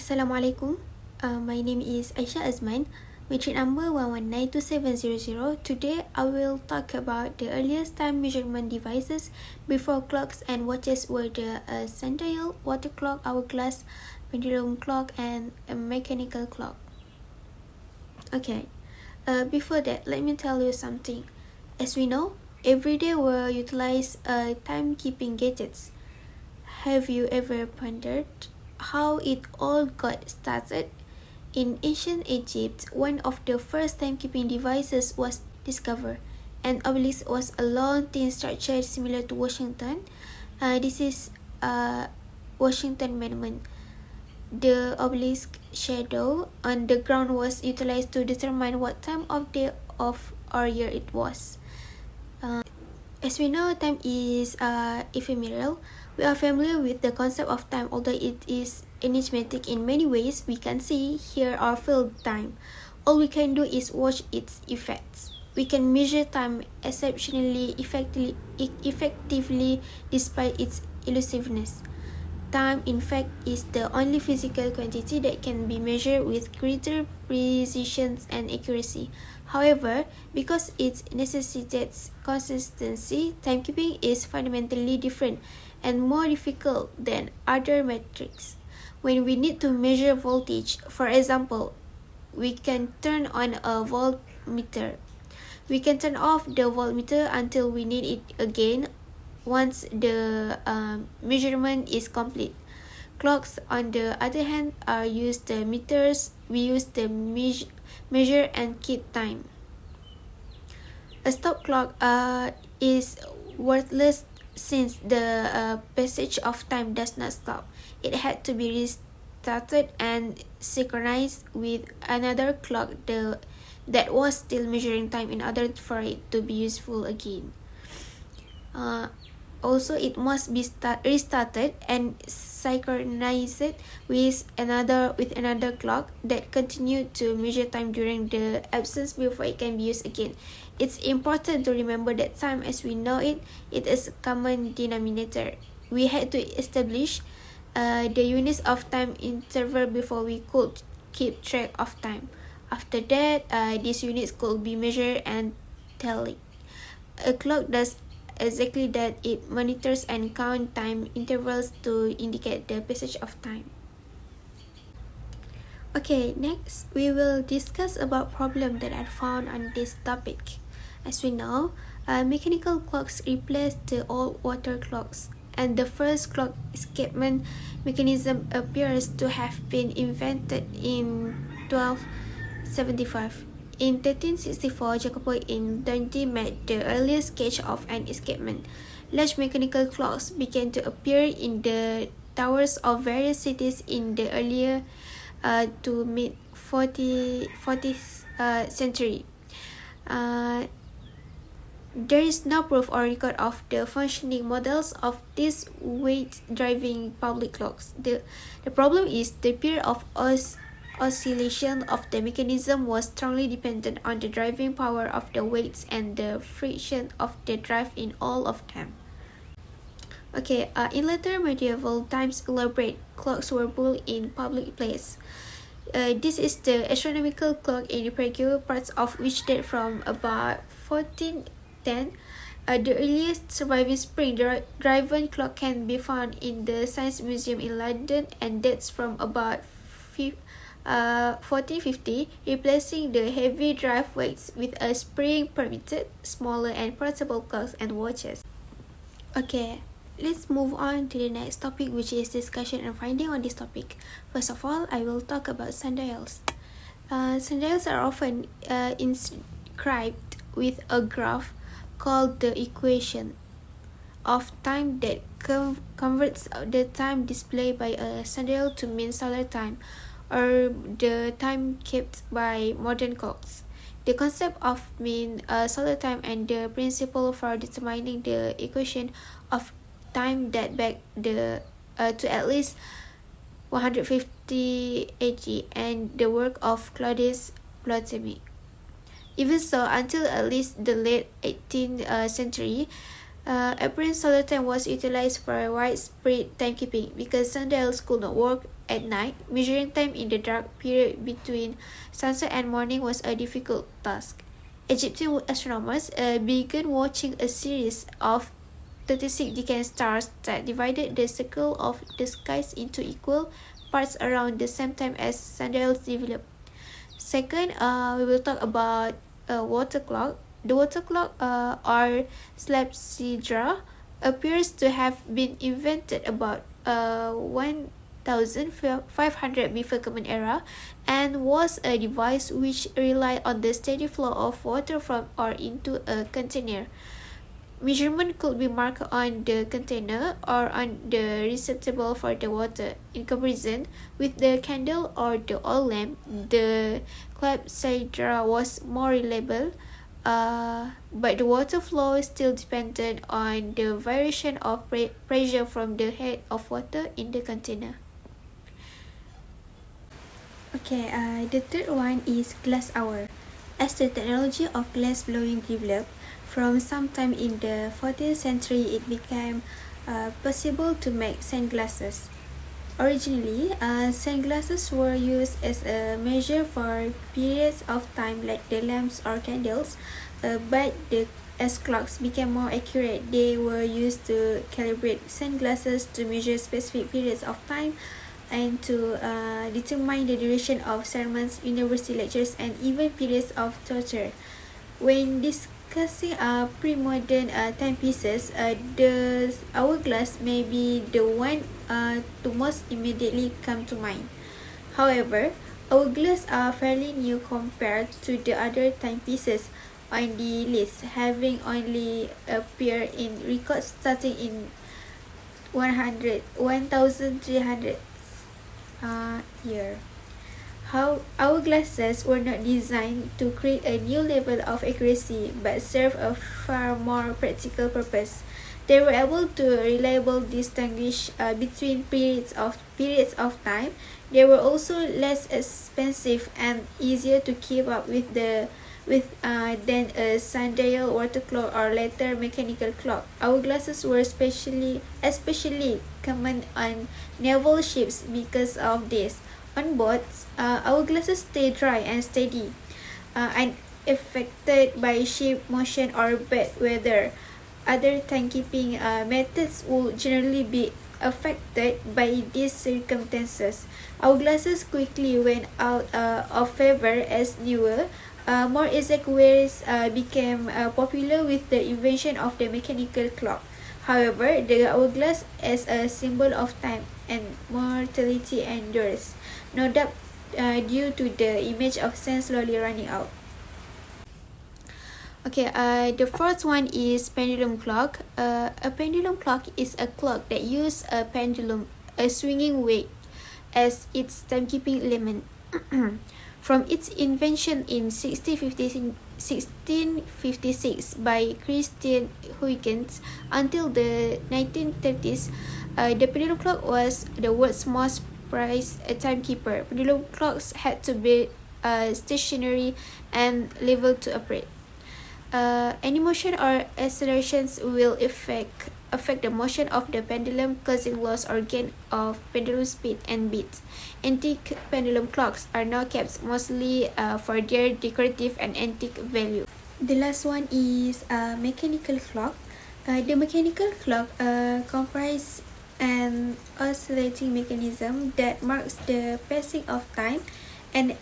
Assalamualaikum. My name is Aisyah Azman, matric number 1192700. Today I will talk about the earliest time measurement devices before clocks and watches were the sundial, water clock, hourglass, pendulum clock, and a mechanical clock. Okay, before that, let me tell you something. As we know, every day we utilize timekeeping gadgets. Have you ever pondered how it all got started? In ancient Egypt, one of the first timekeeping devices was discovered. An obelisk was a long thin structure similar to Washington. This is Washington Monument. The obelisk shadow on the ground was utilized to determine what time of day or year it was. As we know, time is ephemeral. We are familiar with the concept of time, although it is enigmatic in many ways. We can see, hear, or feel time. All we can do is watch its effects. We can measure time exceptionally effectively despite its elusiveness. Time, in fact, is the only physical quantity that can be measured with greater precision and accuracy. However, because it necessitates consistency, timekeeping is fundamentally different and more difficult than other metrics. When we need to measure voltage, for example, we can turn on a voltmeter. We can turn off the voltmeter until we need it again once the measurement is complete. Clocks, on the other hand, are used the meters. We use the measure and keep time. A stop clock is worthless since the passage of time does not stop. It had to be restarted and synchronized with another clock that was still measuring time in order for it to be useful again. Also, it must be restarted and synchronized with another clock that continued to measure time during the absence before it can be used again. It's important to remember that time as we know it is a common denominator. We had to establish the units of time interval before we could keep track of time. After that, these units could be measured and tallied. A clock does exactly that. It monitors and counts time intervals to indicate the passage of time. Okay, next we will discuss about problems that are found on this topic. As we know, mechanical clocks replaced the old water clocks, and the first clock escapement mechanism appears to have been invented in 1275. In 1364, Jacopo in BINTI made the earliest sketch of an escapement. Large mechanical clocks began to appear in the towers of various cities in the earlier to mid-40th century. There is no proof or record of the functioning models of these weight-driving public clocks. The problem is the period of oscillation of the mechanism was strongly dependent on the driving power of the weights and the friction of the drive in all of them. Okay, in later medieval times, elaborate clocks were built in public places. This is the astronomical clock in Prague, parts of which date from about 1410. The earliest surviving spring-driven clock can be found in the Science Museum in London and dates from about 1450, replacing the heavy drive weights with a spring-permitted, smaller and portable clocks and watches. Okay, let's move on to the next topic, which is discussion and finding on this topic. First of all, I will talk about sundials. Sundials are often inscribed with a graph called the equation of time that converts the time displayed by a sundial to mean solar time, or the time kept by modern clocks. The concept of mean solar time and the principle for determining the equation of time date back to at least 150 AD and the work of Claudius Ptolemy. Even so, until at least the late 18th century, Apparent solar time was utilized for widespread timekeeping because sundials could not work at night. Measuring time in the dark period between sunset and morning was a difficult task. Egyptian astronomers began watching a series of 36 decent stars that divided the circle of the skies into equal parts around the same time as sundials developed. Second, we will talk about water clock. The water clock, or clepsydra, appears to have been invented about 1500 before Common Era and was a device which relied on the steady flow of water from or into a container. Measurement could be marked on the container or on the receptacle for the water. In comparison with the candle or the oil lamp, the clepsydra was more reliable, but the water flow still depended on the variation of pressure from the head of water in the container. Okay, the third one is glass hour. As the technology of glass blowing developed, from sometime in the 14th century, it became possible to make sunglasses. Originally, sunglasses were used as a measure for periods of time like the lamps or candles, but as clocks became more accurate, they were used to calibrate sunglasses to measure specific periods of time and to determine the duration of sermons, university lectures, and even periods of torture. When discussing pre-modern timepieces, the hourglass may be the one to most immediately come to mind. However, hourglass are fairly new compared to the other timepieces on the list, having only appeared in records starting in 1300 year. How hourglasses were not designed to create a new level of accuracy but serve a far more practical purpose. They were able to reliably distinguish between periods of time. They were also less expensive and easier to keep up with than a sundial, water clock, or later mechanical clock. Hourglasses were especially common on naval ships because of this. On boats, hourglasses stay dry and steady, unaffected by ship motion or bad weather. Other timekeeping methods would generally be affected by these circumstances. Hourglasses quickly went out of favor as newer, more exact ways became popular with the invention of the mechanical clock. However, the hourglass as a symbol of time and mortality endures, no doubt due to the image of sun slowly running out. Okay, the fourth one is pendulum clock. A pendulum clock is a clock that uses a pendulum, a swinging weight, as its timekeeping element. From its invention in 1656 by Christian Huygens until the 1930s, the pendulum clock was the world's most prized timekeeper. Pendulum clocks had to be stationary and level to operate. Any motion or accelerations will affect the motion of the pendulum, causing loss or gain of pendulum speed and beats. Antique pendulum clocks are now kept mostly for their decorative and antique value. The last one is mechanical clock. The mechanical clock comprises an oscillating mechanism that marks the passing of time and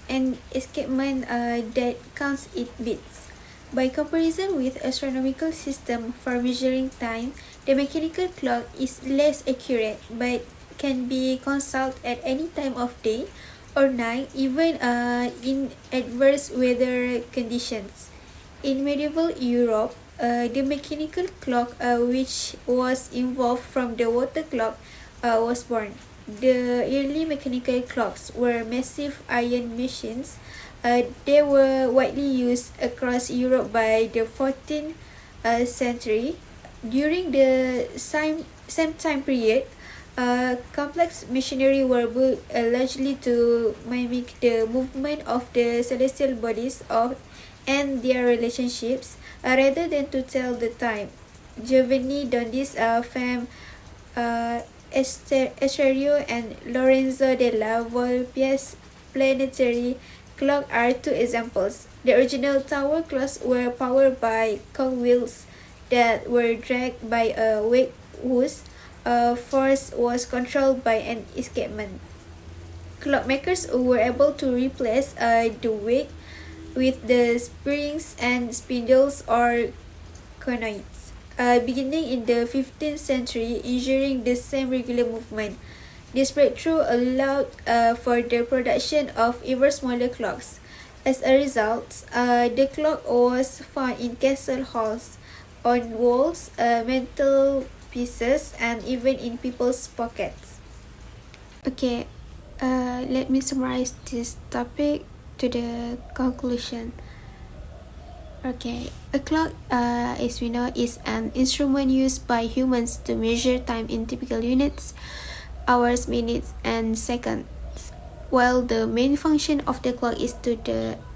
an escapement that counts its beats. By comparison with astronomical system for measuring time, the mechanical clock is less accurate but can be consulted at any time of day or night, even in adverse weather conditions. In medieval Europe, the mechanical clock, which was evolved from the water clock, was born. The early mechanical clocks were massive iron machines. They were widely used across Europe by the 14th century. During the same time period, complex machinery were built largely to mimic the movement of the celestial bodies and their relationships, rather than to tell the time. Giovanni Dondis, Fem Esterio, and Lorenzo della Volpe's planetary clock are two examples. The original tower clocks were powered by cogwheels that were dragged by a weight whose force was controlled by an escapement. Clockmakers were able to replace the weight with the springs and spindles or conoids, beginning in the 15th century, ensuring the same regular movement. This breakthrough allowed for the production of ever smaller clocks. As a result, the clock was found in castle halls, on walls, mantel pieces, and even in people's pockets. Okay, let me summarize this topic to the conclusion. Okay, a clock, as we know, is an instrument used by humans to measure time in typical units, hours, minutes, and seconds. While the main function of the clock is to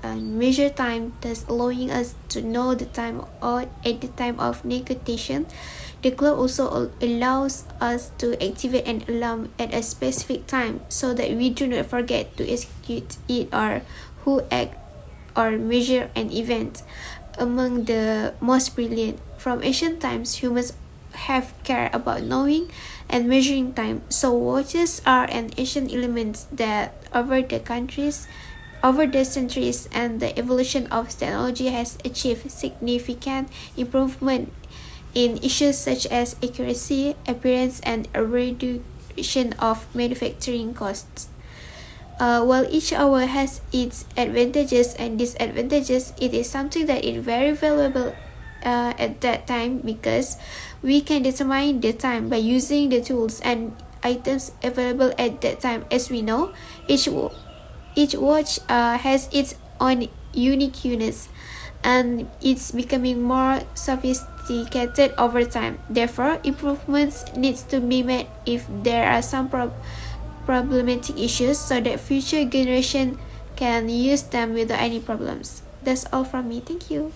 measure time, thus allowing us to know the time or at the time of negotiation, the clock also allows us to activate an alarm at a specific time so that we do not forget to execute it or who act or measure an event. Among the most brilliant, from ancient times, humans have cared about knowing and measuring time, so watches are an ancient element that over the centuries and the evolution of technology has achieved significant improvement in issues such as accuracy, appearance, and a reduction of manufacturing costs. While each hour has its advantages and disadvantages, it is something that is very valuable at that time because we can determine the time by using the tools and items available at that time. As we know, each watch has its own unique units, and it's becoming more sophisticated over time. Therefore, improvements needs to be made if there are some problematic issues so that future generation can use them without any problems. That's all from me. Thank you.